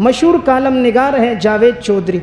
مشہور کالم نگار ہیں جاوید چودھری،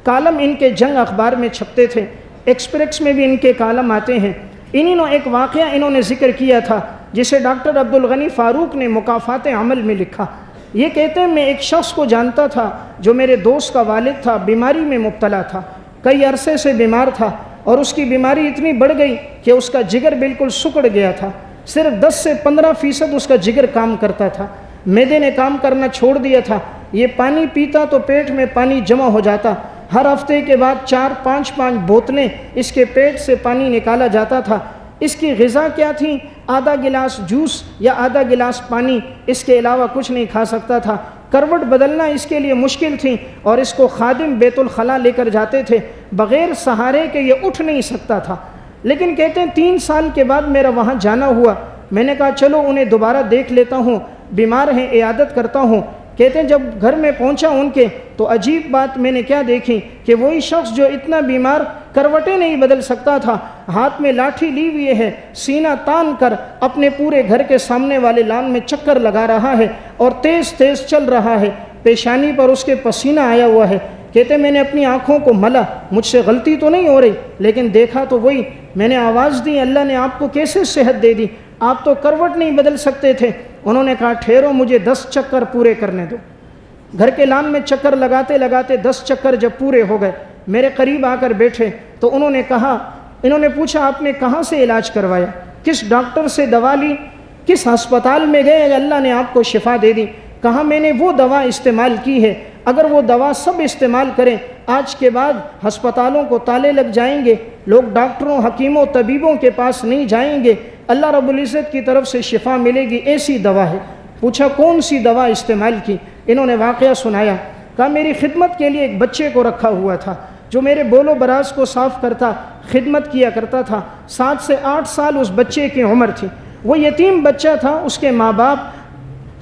کالم ان کے جنگ اخبار میں چھپتے تھے، ایکسپریس میں بھی ان کے کالم آتے ہیں۔ انہوں نے ایک واقعہ انہوں نے ذکر کیا تھا جسے ڈاکٹر عبدالغنی فاروق نے مکافات عمل میں لکھا۔ یہ کہتے ہیں میں ایک شخص کو جانتا تھا جو میرے دوست کا والد تھا، بیماری میں مبتلا تھا، کئی عرصے سے بیمار تھا اور اس کی بیماری اتنی بڑھ گئی کہ اس کا جگر بالکل سکڑ گیا تھا، صرف 10 سے 15% اس کا جگر کام کرتا تھا، معدے نے کام کرنا چھوڑ دیا تھا، یہ پانی پیتا تو پیٹ میں پانی جمع ہو جاتا، ہر ہفتے کے بعد 4-5 بوتلیں اس کے پیٹ سے پانی نکالا جاتا تھا۔ اس کی غذا کیا تھی؟ آدھا گلاس جوس یا آدھا گلاس پانی، اس کے علاوہ کچھ نہیں کھا سکتا تھا۔ کروٹ بدلنا اس کے لیے مشکل تھی اور اس کو خادم بیت الخلاء لے کر جاتے تھے، بغیر سہارے کے یہ اٹھ نہیں سکتا تھا۔ لیکن کہتے ہیں 3 سال کے بعد میرا وہاں جانا ہوا، میں نے کہا چلو انہیں دوبارہ دیکھ لیتا ہوں، بیمار ہیں عیادت کرتا ہوں۔ کہتے ہیں جب گھر میں پہنچا ان کے تو عجیب بات میں نے کیا دیکھی کہ وہی شخص جو اتنا بیمار کروٹیں نہیں بدل سکتا تھا، ہاتھ میں لاٹھی لی ہوئی ہے، سینہ تان کر اپنے پورے گھر کے سامنے والے لان میں چکر لگا رہا ہے اور تیز تیز چل رہا ہے، پیشانی پر اس کے پسینہ آیا ہوا ہے۔ کہتے میں نے اپنی آنکھوں کو ملا، مجھ سے غلطی تو نہیں ہو رہی، لیکن دیکھا تو وہی، میں نے آواز دی اللہ نے آپ کو کیسے صحت دے دی، آپ تو کروٹ نہیں بدل سکتے تھے۔ انہوں نے کہا ٹھہرو مجھے 10 چکر پورے کرنے دو۔ گھر کے لان میں چکر لگاتے لگاتے 10 چکر جب پورے ہو گئے، میرے قریب آ کر بیٹھے تو انہوں نے پوچھا آپ نے کہاں سے علاج کروایا، کس ڈاکٹر سے دوا لی، کس ہسپتال میں گئے اللہ نے آپ کو شفا دے دی؟ کہا میں نے وہ دوا استعمال کی ہے، اگر وہ دوا سب استعمال کریں آج کے بعد ہسپتالوں کو تالے لگ جائیں گے، لوگ ڈاکٹروں حکیموں طبیبوں کے پاس نہیں جائیں گے، اللہ رب العزت کی طرف سے شفا ملے گی، ایسی دوا ہے۔ پوچھا کون سی دوا استعمال کی؟ انہوں نے واقعہ سنایا، کہا میری خدمت کے لیے ایک بچے کو رکھا ہوا تھا جو میرے بول و براز کو صاف کرتا، خدمت کیا کرتا تھا، 7 سے 8 سال اس بچے کی عمر تھی، وہ یتیم بچہ تھا، اس کے ماں باپ،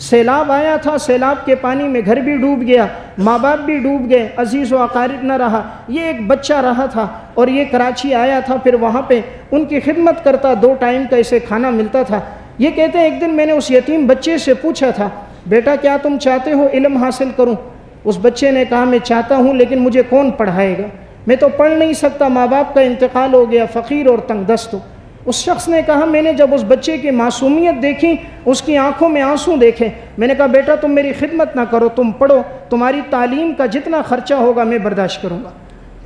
سیلاب آیا تھا، سیلاب کے پانی میں گھر بھی ڈوب گیا، ماں باپ بھی ڈوب گئے، عزیز و اقارب نہ رہا، یہ ایک بچہ رہا تھا اور یہ کراچی آیا تھا، پھر وہاں پہ ان کی خدمت کرتا، 2 ٹائم کا اسے کھانا ملتا تھا۔ یہ کہتے ہیں ایک دن میں نے اس یتیم بچے سے پوچھا تھا بیٹا کیا تم چاہتے ہو علم حاصل کروں؟ اس بچے نے کہا میں چاہتا ہوں لیکن مجھے کون پڑھائے گا، میں تو پڑھ نہیں سکتا، ماں باپ کا انتقال ہو گیا، فقیر اور تنگ دست ہوں۔ اس شخص نے کہا میں نے جب اس بچے کی معصومیت دیکھی، اس کی آنکھوں میں آنسو دیکھے، میں نے کہا بیٹا تم میری خدمت نہ کرو، تم پڑھو، تمہاری تعلیم کا جتنا خرچہ ہوگا میں برداشت کروں گا۔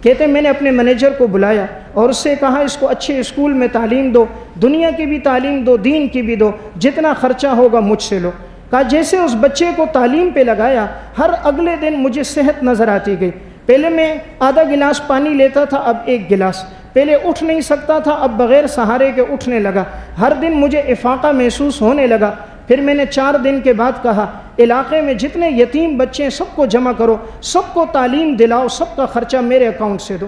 کہتے ہیں میں نے اپنے مینیجر کو بلایا اور اس سے کہا اس کو اچھے اسکول میں تعلیم دو، دنیا کی بھی تعلیم دو، دین کی بھی دو، جتنا خرچہ ہوگا مجھ سے لو۔ کہا جیسے اس بچے کو تعلیم پہ لگایا، ہر اگلے دن مجھے صحت نظر آتی گئی، پہلے میں آدھا گلاس پانی لیتا تھا، اب 1 گلاس، پہلے اٹھ نہیں سکتا تھا، اب بغیر سہارے کے اٹھنے لگا، ہر دن مجھے افاقہ محسوس ہونے لگا۔ پھر میں نے 4 دن کے بعد کہا علاقے میں جتنے یتیم بچے ہیں سب کو جمع کرو، سب کو تعلیم دلاؤ، سب کا خرچہ میرے اکاؤنٹ سے دو۔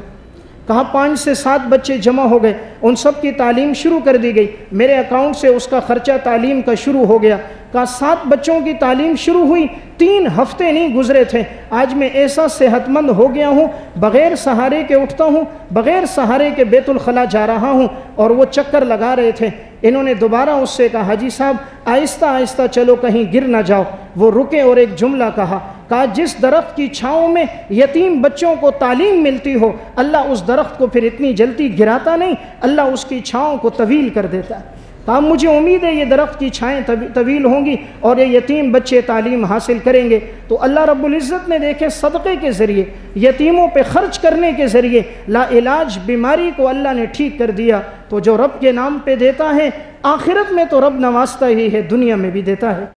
کہا 5 سے 7 بچے جمع ہو گئے، ان سب کی تعلیم شروع کر دی گئی، میرے اکاؤنٹ سے اس کا خرچہ تعلیم کا شروع ہو گیا۔ کہا 7 بچوں کی تعلیم شروع ہوئی، 3 ہفتے نہیں گزرے تھے، آج میں ایسا صحت مند ہو گیا ہوں، بغیر سہارے کے اٹھتا ہوں، بغیر سہارے کے بیت الخلاء جا رہا ہوں۔ اور وہ چکر لگا رہے تھے، انہوں نے دوبارہ اس سے کہا حاجی صاحب آہستہ آہستہ چلو کہیں گر نہ جاؤ۔ وہ رکے اور ایک جملہ کہا جس درخت کی چھاؤں میں یتیم بچوں کو تعلیم ملتی ہو، اللہ اس درخت کو پھر اتنی جلدی گراتا نہیں، اللہ اس کی چھاؤں کو طویل کر دیتا ہے۔ کہا مجھے امید ہے یہ درخت کی چھائیں طویل ہوں گی اور یہ یتیم بچے تعلیم حاصل کریں گے۔ تو اللہ رب العزت نے دیکھے صدقے کے ذریعے، یتیموں پہ خرچ کرنے کے ذریعے لا علاج بیماری کو اللہ نے ٹھیک کر دیا۔ تو جو رب کے نام پہ دیتا ہے آخرت میں تو رب نوازتا ہی ہے، دنیا میں بھی دیتا ہے۔